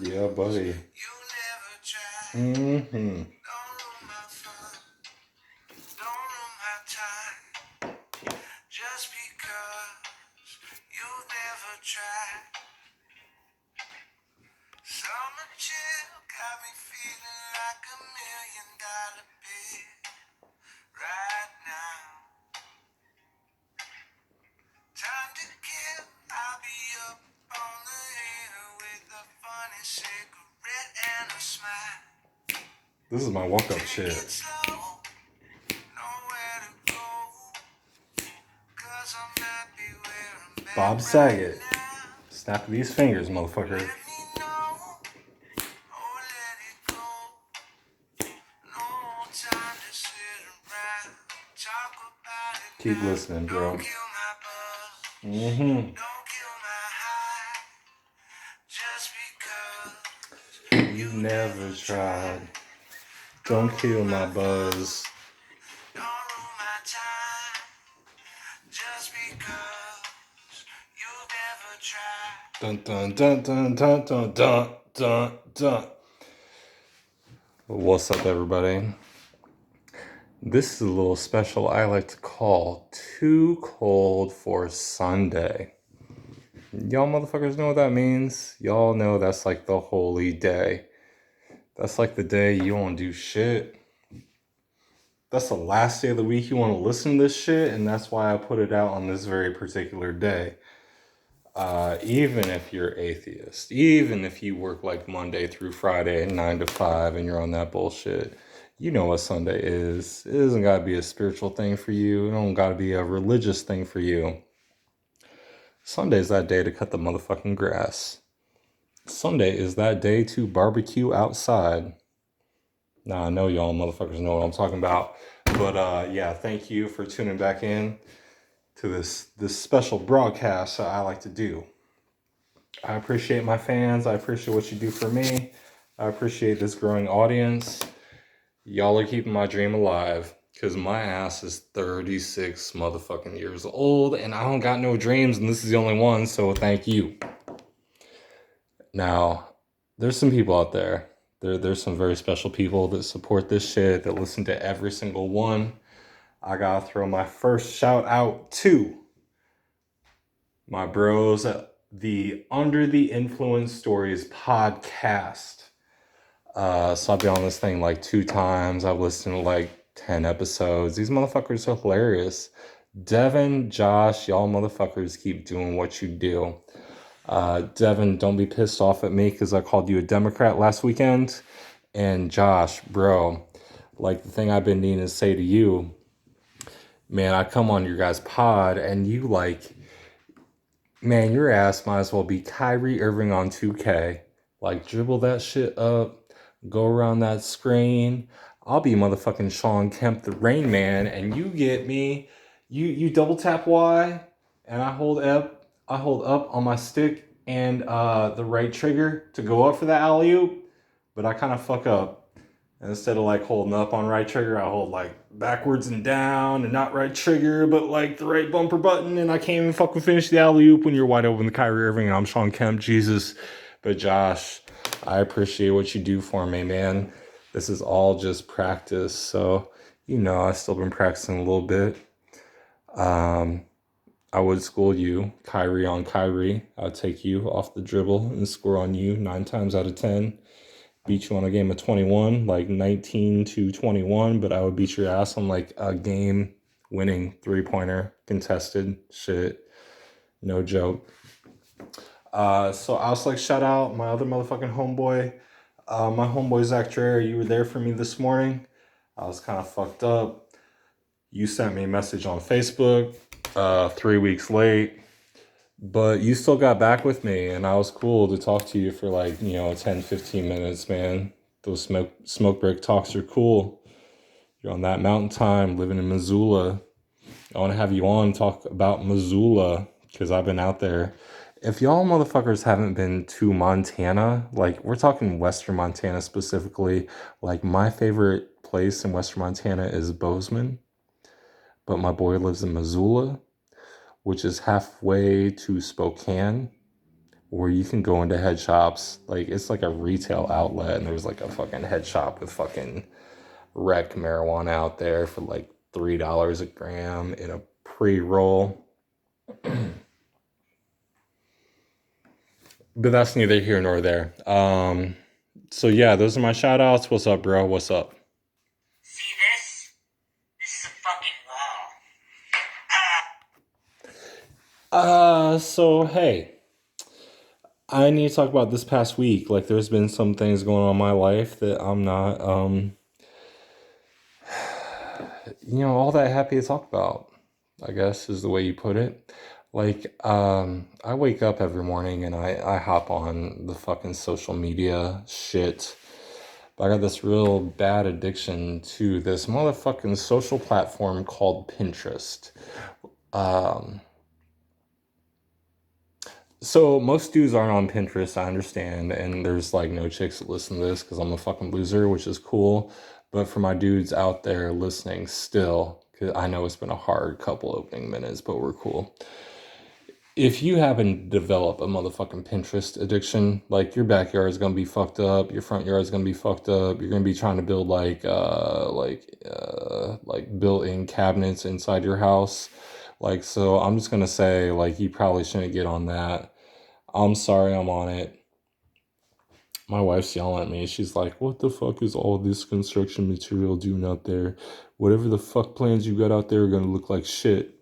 Yeah, buddy. Mm-hmm. Just because you've never tried. Summer chill got me feeling like $1 million bill right now. Time to kill, I'll be up on the hill with a funny cigarette and a smile. This is my walk-up shit. Bob Saget. Snap these fingers, motherfucker. Keep listening, bro. Mm-hmm. You never tried. Don't kill my buzz. Dun dun dun dun dun dun dun dun dun. What's up, everybody? This is a little special I like to call Too Cold for Sunday. Y'all motherfuckers know what that means? Y'all know that's like the holy day. That's like the day you won't do shit. That's the last day of the week you want to listen to this shit, and that's why I put it out on this very particular day. Even if you're atheist, even if you work like Monday through Friday 9 to 5 and you're on that bullshit, you know what Sunday is. It doesn't gotta be a spiritual thing for you. It don't gotta be a religious thing for you. Sunday's that day to cut the motherfucking grass. Sunday is that day to barbecue outside. Now, I know y'all motherfuckers know what I'm talking about. But yeah, thank you for tuning back in to this special broadcast that I like to do. I appreciate my fans. I appreciate what you do for me. I appreciate this growing audience. Y'all are keeping my dream alive. Because my ass is 36 motherfucking years old. And I don't got no dreams. And this is the only one. So thank you. Now, there's some people out there. There's some very special people that support this shit. That listen to every single one. I gotta throw my first shout out to my bros at the Under the Influence Stories podcast. So I've been on this thing like 2 times. I've listened to like 10 episodes. These motherfuckers are hilarious. Devin, Josh, y'all motherfuckers keep doing what you do. Devin, don't be pissed off at me because I called you a Democrat last weekend. And Josh, bro, like the thing I've been needing to say to you, man, I come on your guys' pod and you like, man, your ass might as well be Kyrie Irving on 2K. Like, dribble that shit up, go around that screen. I'll be motherfucking Sean Kemp, the Rain Man, and you get me. You double tap Y, and I hold up on my stick and the right trigger to go up for that alley-oop, but I kind of fuck up. And instead of like holding up on right trigger, I hold like backwards and down and not right trigger, but like the right bumper button. And I can't even fucking finish the alley-oop when you're wide open to Kyrie Irving. And I'm Sean Kemp, Jesus. But Josh, I appreciate what you do for me, man. This is all just practice. So, you know, I've still been practicing a little bit. I would school you, Kyrie on Kyrie. I'd take you off the dribble and score on you 9 times out of 10. Beat you on a game of 21, like 19 to 21, but I would beat your ass on like a game winning 3-pointer contested shit. No joke. So I was like, shout out my other motherfucking homeboy. My homeboy Zach Dreher, you were there for me this morning. I was kind of fucked up. You sent me a message on Facebook 3 weeks late. But you still got back with me, and I was cool to talk to you for like, 10, 15 minutes, man. Those smoke break talks are cool. You're on that mountain time, living in Missoula. I want to have you on talk about Missoula, because I've been out there. If y'all motherfuckers haven't been to Montana, like we're talking Western Montana specifically, like my favorite place in Western Montana is Bozeman. But my boy lives in Missoula, which is halfway to Spokane. where you can go into head shops. Like, it's like a retail outlet, and there's like a fucking head shop with fucking rec marijuana out there for like $3 a gram in a pre-roll. But that's neither here nor there. So yeah, those are my shout outs. What's up, bro? What's up? See this? This is a fucking wall. So hey, I need to talk about this past week. Like, there's been some things going on in my life that I'm not all that happy to talk about, I guess is the way you put it. Like, I wake up every morning and I hop on the fucking social media shit. But I got this real bad addiction to this motherfucking social platform called Pinterest. Um, so most dudes aren't on Pinterest, I understand, and there's like no chicks that listen to this because I'm a fucking loser, which is cool. But for my dudes out there listening still, because I know it's been a hard couple opening minutes, but we're cool. If you happen to develop a motherfucking Pinterest addiction, like, your backyard is gonna be fucked up, your front yard is gonna be fucked up. You're gonna be trying to build like built-in cabinets inside your house. Like, so I'm just gonna say, like, you probably shouldn't get on that. I'm sorry I'm on it. My wife's yelling at me. She's like, what the fuck is all this construction material doing out there? Whatever the fuck plans you got out there are gonna look like shit.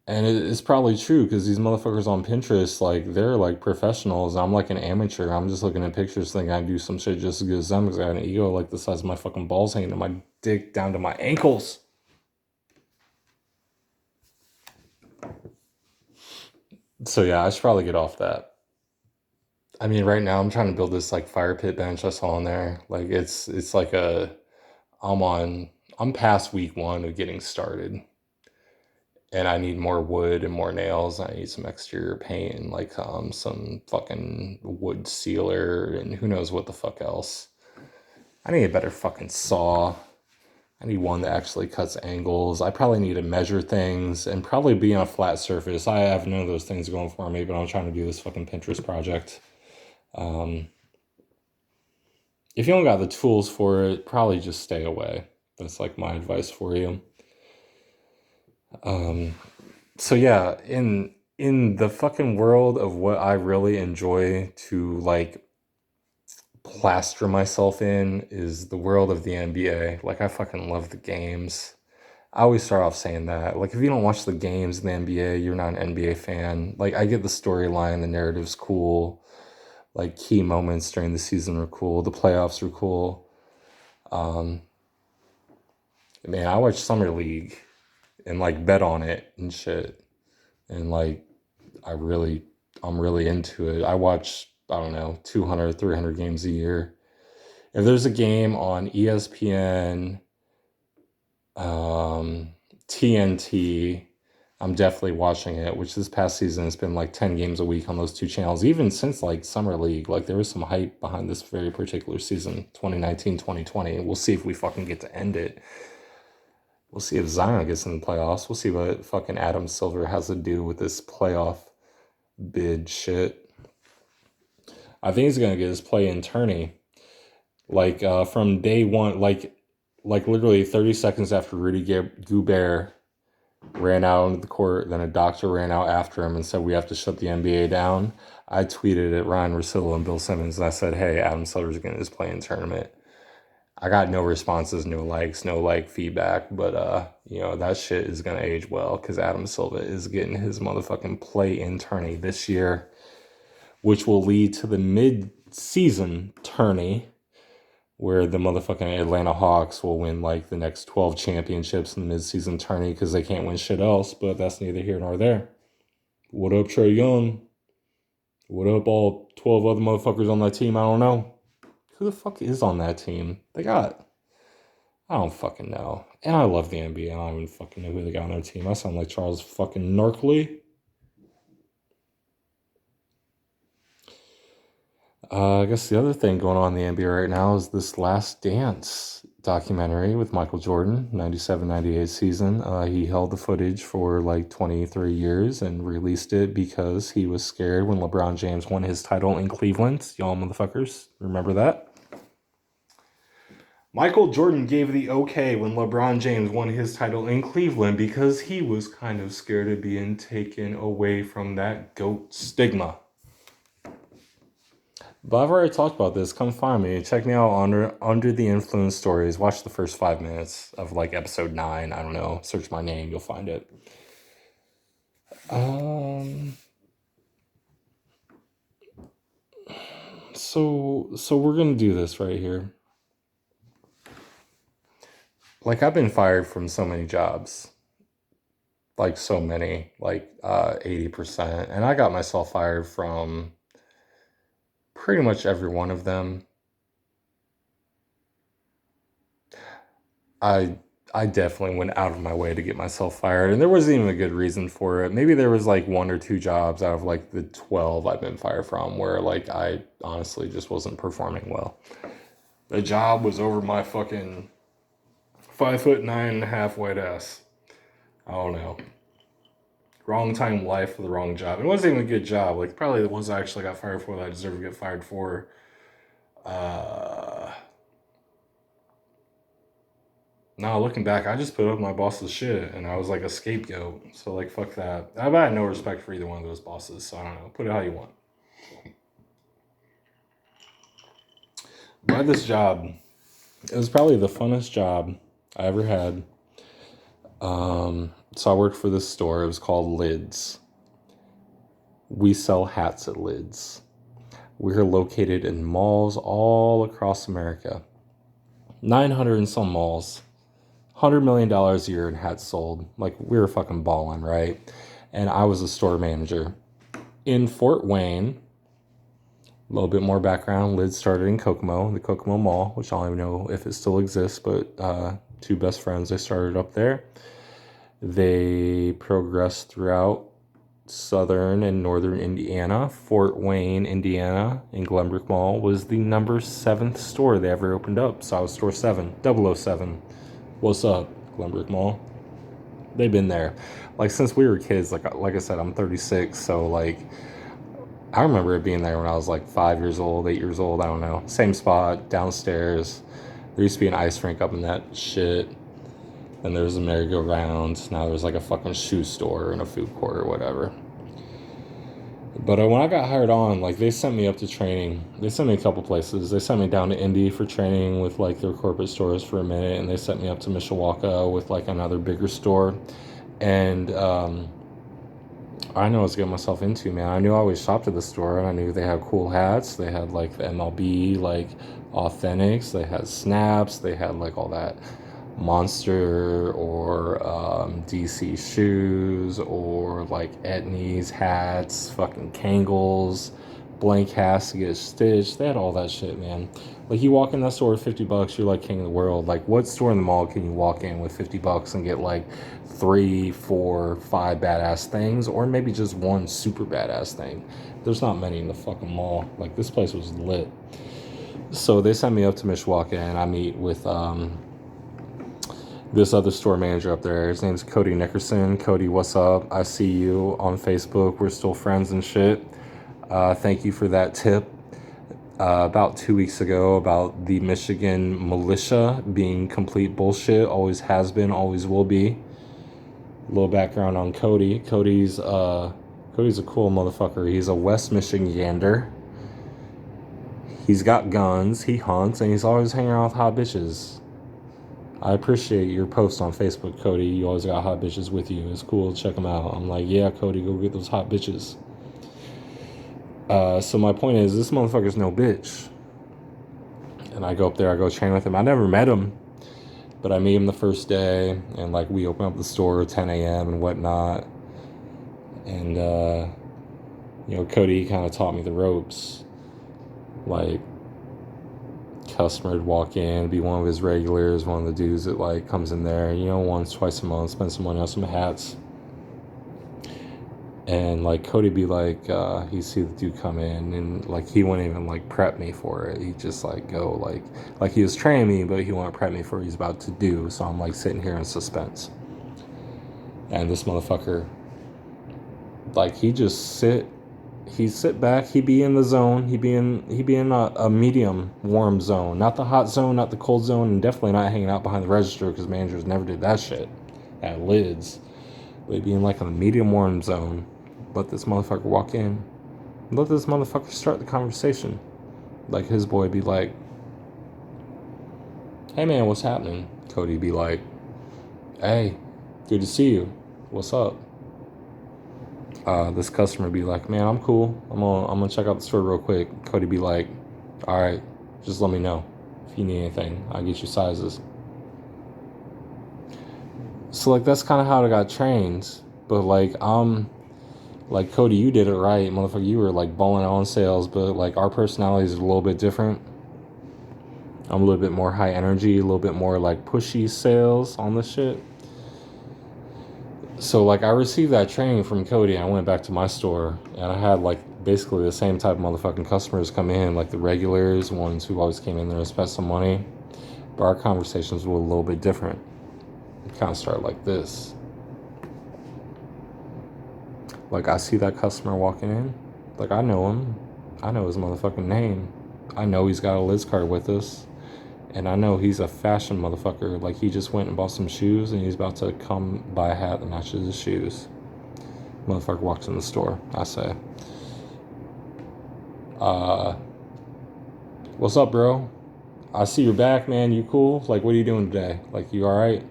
And it's probably true because these motherfuckers on Pinterest, like, they're like professionals. I'm like an amateur. I'm just looking at pictures thinking I do some shit just as good as them because I got an ego like the size of my fucking balls hanging to my dick down to my ankles. So yeah, I should probably get off that. I mean, right now I'm trying to build this like fire pit bench I saw on there. Like, it's like I'm on I'm past week one of getting started. And I need more wood and more nails. I need some exterior paint and like some fucking wood sealer and who knows what the fuck else. I need a better fucking saw. I need one that actually cuts angles. I probably need to measure things and probably be on a flat surface. I have none of those things going for me, but I'm trying to do this fucking Pinterest project. If you don't got the tools for it, probably just stay away. That's like my advice for you. So yeah, in the fucking world of what I really enjoy to like plaster myself in is the world of the NBA. Like, I fucking love the games. I always start off saying that. Like, if you don't watch the games in the NBA, you're not an NBA fan. Like, I get the storyline, the narrative's cool. Like, key moments during the season are cool. The playoffs are cool. Um, Man, I watch Summer League and like bet on it and shit. And like, I really, I'm really into it. I watch, I don't know, 200, 300 games a year. If there's a game on ESPN, um, TNT, I'm definitely watching it, which this past season has been like 10 games a week on those two channels, even since like Summer League. Like, there was some hype behind this very particular season, 2019, 2020. We'll see if we fucking get to end it. We'll see if Zion gets in the playoffs. We'll see what fucking Adam Silver has to do with this playoff bid shit. I think he's gonna get his play in tourney. Like, from day one, like literally 30 seconds after Rudy Gobert ran out onto the court, then a doctor ran out after him and said we have to shut the NBA down. I tweeted at Ryan Russillo and Bill Simmons and I said, hey, Adam Silver's getting his play in tournament. I got no responses, no likes, no like feedback, but that shit is gonna age well because Adam Silva is getting his motherfucking play in tourney this year, which will lead to the mid-season tourney where the motherfucking Atlanta Hawks will win like the next 12 championships in the mid-season tourney because they can't win shit else, but that's neither here nor there. What up, Trae Young? What up, all 12 other motherfuckers on that team? I don't know. Who the fuck is on that team? I don't fucking know. And I love the NBA. I don't even fucking know who they got on their team. I sound like Charles fucking Narkley. I guess the other thing going on in the NBA right now is this Last Dance documentary with Michael Jordan, 97-98 season. He held the footage for like 23 years and released it because he was scared when LeBron James won his title in Cleveland. Y'all motherfuckers, remember that? Michael Jordan gave the okay when LeBron James won his title in Cleveland because he was kind of scared of being taken away from that GOAT stigma. But I've already talked about this. Come find me. Check me out under the Influence Stories. Watch the first 5 minutes of like episode 9. I don't know. Search my name. You'll find it. So we're gonna do this right here. Like, I've been fired from so many jobs. Like, so many. Like 80%. And I got myself fired from pretty much every one of them. I definitely went out of my way to get myself fired, and there wasn't even a good reason for it. Maybe there was like 1 or 2 jobs out of like the 12 I've been fired from where like I honestly just wasn't performing well. The job was over my fucking 5'9.5" white ass. I don't know. Wrong time in life for the wrong job. It wasn't even a good job. Like, probably the ones I actually got fired for that I deserve to get fired for. Now looking back, I just put up my boss's shit and I was like a scapegoat. So like, fuck that. I had no respect for either one of those bosses. So I don't know. Put it how you want. But I had this job. It was probably the funnest job I ever had. So I worked for this store. It was called Lids. We sell hats at Lids. We're located in malls all across America. 900 and some malls. $100 million a year in hats sold. Like, we were fucking balling, right? And I was a store manager. In Fort Wayne, a little bit more background, Lids started in Kokomo, the Kokomo Mall, which I don't even know if it still exists, but 2 best friends, they started up there. They progressed throughout southern and northern Indiana. Fort Wayne, Indiana, in Glenbrook Mall was the number 7th store they ever opened up. So I was store 7, 007. What's up, Glenbrook Mall? They've been there. Like, since we were kids, like I said, I'm 36, so like, I remember it being there when I was like 5 years old, 8 years old, I don't know. Same spot, downstairs. There used to be an ice rink up in that shit. And there was a merry-go-round. Now there's like a fucking shoe store and a food court or whatever. But when I got hired on, like, they sent me up to training. They sent me a couple places. They sent me down to Indy for training with like their corporate stores for a minute, and they sent me up to Mishawaka with like another bigger store. And I know what I was getting myself into, man. I knew I always shopped at the store, and I knew they had cool hats. They had like the MLB, like Authentics. They had Snaps. They had like all that Monster or DC shoes or like Etnies hats, fucking Kangles, blank hats to get stitched. They had all that shit, man. Like, you walk in that store with $50, you're like king of the world. Like, what store in the mall can you walk in with $50 and get like 3, 4, 5 badass things, or maybe just one super badass thing? There's not many in the fucking mall. Like, this place was lit. So they sent me up to Mishawaka, and I meet with this other store manager up there. His name's Cody Nickerson. Cody, what's up? I see you on Facebook. We're still friends and shit. Thank you for that tip. About 2 weeks ago, about the Michigan militia being complete bullshit. Always has been, always will be. A little background on Cody. Cody's a cool motherfucker. He's a West Michigander. He's got guns, he hunts, and he's always hanging around with hot bitches. I appreciate your post on Facebook, Cody. You always got hot bitches with you. It's cool. Check them out. I'm like, yeah, Cody, go get those hot bitches. So my point is, this motherfucker's no bitch. And I go up there, I go train with him. I never met him, but I meet him the first day, and like, we open up the store at 10 a.m. and whatnot. And, Cody kind of taught me the ropes. Like, customer would walk in, be one of his regulars, one of the dudes that like comes in there, once, twice a month, spend some money on some hats. And like Cody be like, he see the dude come in, and like he wouldn't even like prep me for it. He just like go like he was training me, but he wouldn't prep me for what he's about to do. So I'm like sitting here in suspense. And this motherfucker, like he sit back, he be in the zone, he be in a medium warm zone, not the hot zone, not the cold zone, and definitely not hanging out behind the register because managers never did that shit at Lids. But he be in like a medium warm zone. Let this motherfucker walk in. Let this motherfucker start the conversation. Like his boy be like, "Hey man, what's happening?" Cody be like, "Hey, good to see you. What's up?" This customer be like, "Man, I'm cool. I'm gonna check out the store real quick." Cody be like, "All right, just let me know if you need anything. I'll get you sizes." So like that's kind of how I got trained. But like Cody, you did it right, motherfucker. You were like balling on sales, but like our personalities are a little bit different. I'm a little bit more high energy, a little bit more like pushy sales on this shit. So like I received that training from Cody. I went back to my store and I had like basically the same type of motherfucking customers come in, like the regulars, ones who always came in there and spent some money. But our conversations were a little bit different. It kind of started like this. Like I see that customer walking in, like I know him. I know his motherfucking name. I know he's got a Liz card with us. And I know he's a fashion motherfucker. Like he just went and bought some shoes and he's about to come buy a hat that matches his shoes. Motherfucker walks in the store. I say, "What's up, bro? I see you're back, man. You cool? Like, what are you doing today? Like, you alright?"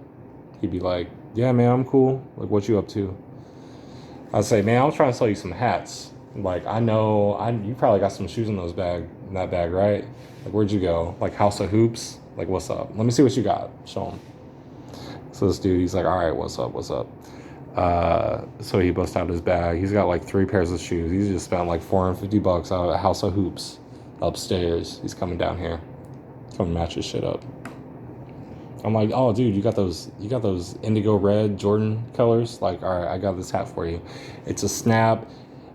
He'd be like, "Yeah, man, I'm cool. Like, what you up to?" I'd say, "Man, I was trying to sell you some hats. Like, I know you probably got some shoes in that bag, right? Like, where'd you go? Like, House of Hoops? Like, what's up? Let me see what you got. Show him." So this dude, he's like, "All right, what's up? What's up?" So he busts out his bag. He's got like 3 pairs of shoes. He's just spent like $450 out at House of Hoops upstairs. He's coming down here, come and match his shit up. I'm like, "Oh, dude, you got those indigo red Jordan colors? Like, all right, I got this hat for you. It's a snap.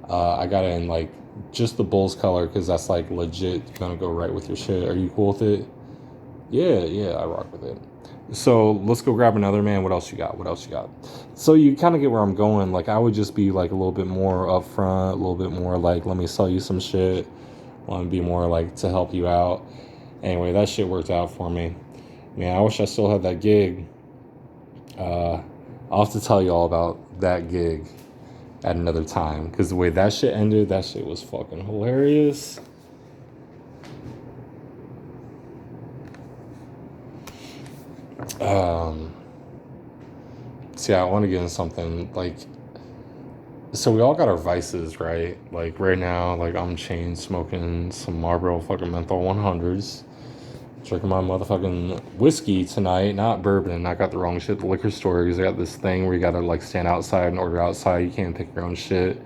I got it in like just the Bulls color because that's like legit gonna go right with your shit. Are you cool with it?" Yeah, I rock with it. So let's go grab another, man. What else you got? So you kind of get where I'm going. Like I would just be like a little bit more upfront, a little bit more like, let me sell you some shit. Want to be more like to help you out. Anyway, that shit worked out for me. Man, I wish I still had that gig. I'll have to tell you all about that gig at another time because the way that shit ended, that shit was fucking hilarious. See, I want to get into something like, so we all got our vices, right? Like right now, like I'm chain smoking some Marlboro fucking menthol 100s, drinking my motherfucking whiskey tonight, not bourbon. I got the wrong shit at the liquor store because I got this thing where you gotta like stand outside and order outside. You can't pick your own shit.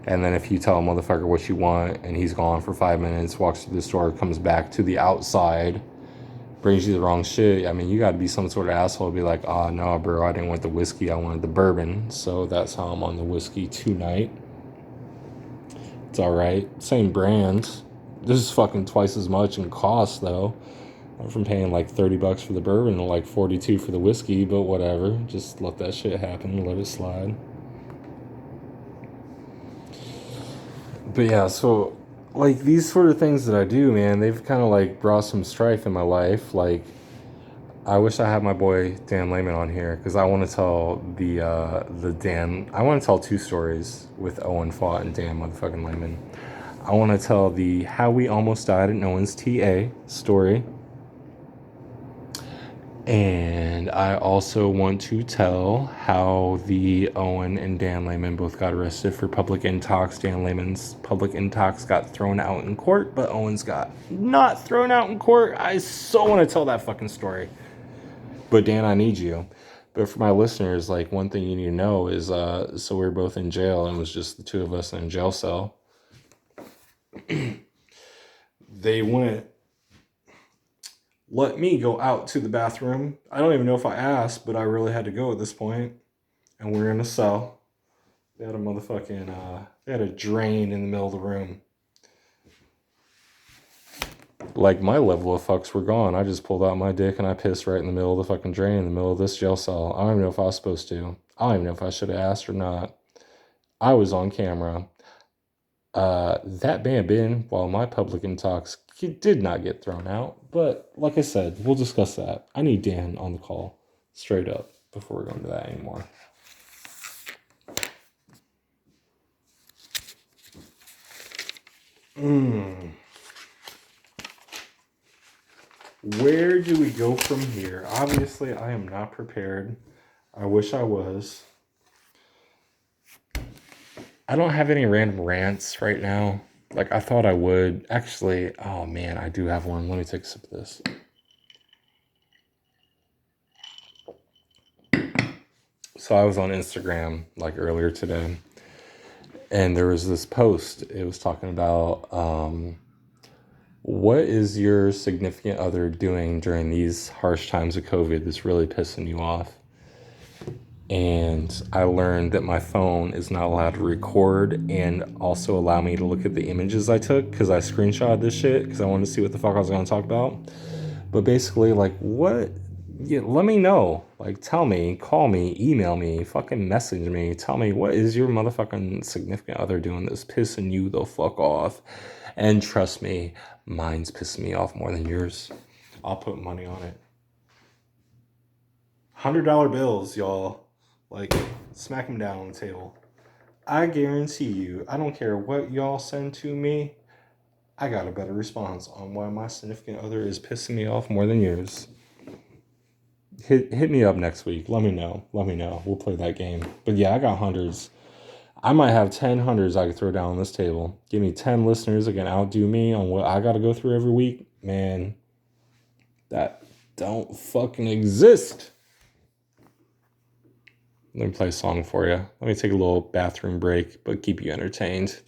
And then if you tell a motherfucker what you want and he's gone for 5 minutes, walks through the store, comes back to the outside, brings you the wrong shit, I mean, you got to be some sort of asshole to be like, "Oh, no, bro, I didn't want the whiskey. I wanted the bourbon." So that's how I'm on the whiskey tonight. It's all right. Same brand. This is fucking twice as much in cost, though. I'm from paying like $30 for the bourbon to like 42 for the whiskey, but whatever. Just let that shit happen. Let it slide. But yeah, so like these sort of things that I do, man, they've kind of like brought some strife in my life. Like I wish I had my boy Dan Lehman on here because I want to tell the Dan. I want to tell 2 stories with Owen Fott and Dan motherfucking Lehman. I want to tell the how we almost died at Owen's TA story, and I also want to tell how the Owen and Dan Lehman both got arrested for public intox. Dan Lehman's public intox got thrown out in court, but Owen's got not thrown out in court. I so want to tell that fucking story. But Dan, I need you. But for my listeners, like one thing you need to know is, so we were both in jail and it was just the 2 of us in a jail cell. They wouldn't let me go out to the bathroom. I don't even know if I asked, but I really had to go at this point. And we're in a cell. They had a motherfucking, they had a drain in the middle of the room. Like, my level of fucks were gone. I just pulled out my dick and I pissed right in the middle of the fucking drain in the middle of this jail cell. I don't even know if I was supposed to. I don't even know if I should have asked or not. I was on camera. That may have been while my public intox did not get thrown out. But like I said, we'll discuss that. I need Dan on the call straight up before we go into that anymore. Where do we go from here? Obviously, I am not prepared. I wish I was. I don't have any random rants right now. Like, I thought I would. Actually, oh man, I do have one. Let me take a sip of this. So I was on Instagram like earlier today, and there was this post. It was talking about what is your significant other doing during these harsh times of COVID that's really pissing you off? And I learned that my phone is not allowed to record and also allow me to look at the images I took, because I screenshot this shit because I wanted to see what the fuck I was going to talk about. But basically, like, what? Yeah, let me know. Like, tell me, call me, email me, fucking message me. Tell me, what is your motherfucking significant other doing that's pissing you the fuck off? And trust me, mine's pissing me off more than yours. I'll put money on it. $100 bills, y'all. Like, smack them down on the table. I guarantee you, I don't care what y'all send to me, I got a better response on why my significant other is pissing me off more than yours. Hit me up next week. Let me know. We'll play that game. But yeah, I got hundreds. I might have 10 hundreds I could throw down on this table. Give me 10 listeners that can outdo me on what I got to go through every week. Man, that don't fucking exist. Let me play a song for you. Let me take a little bathroom break, but keep you entertained.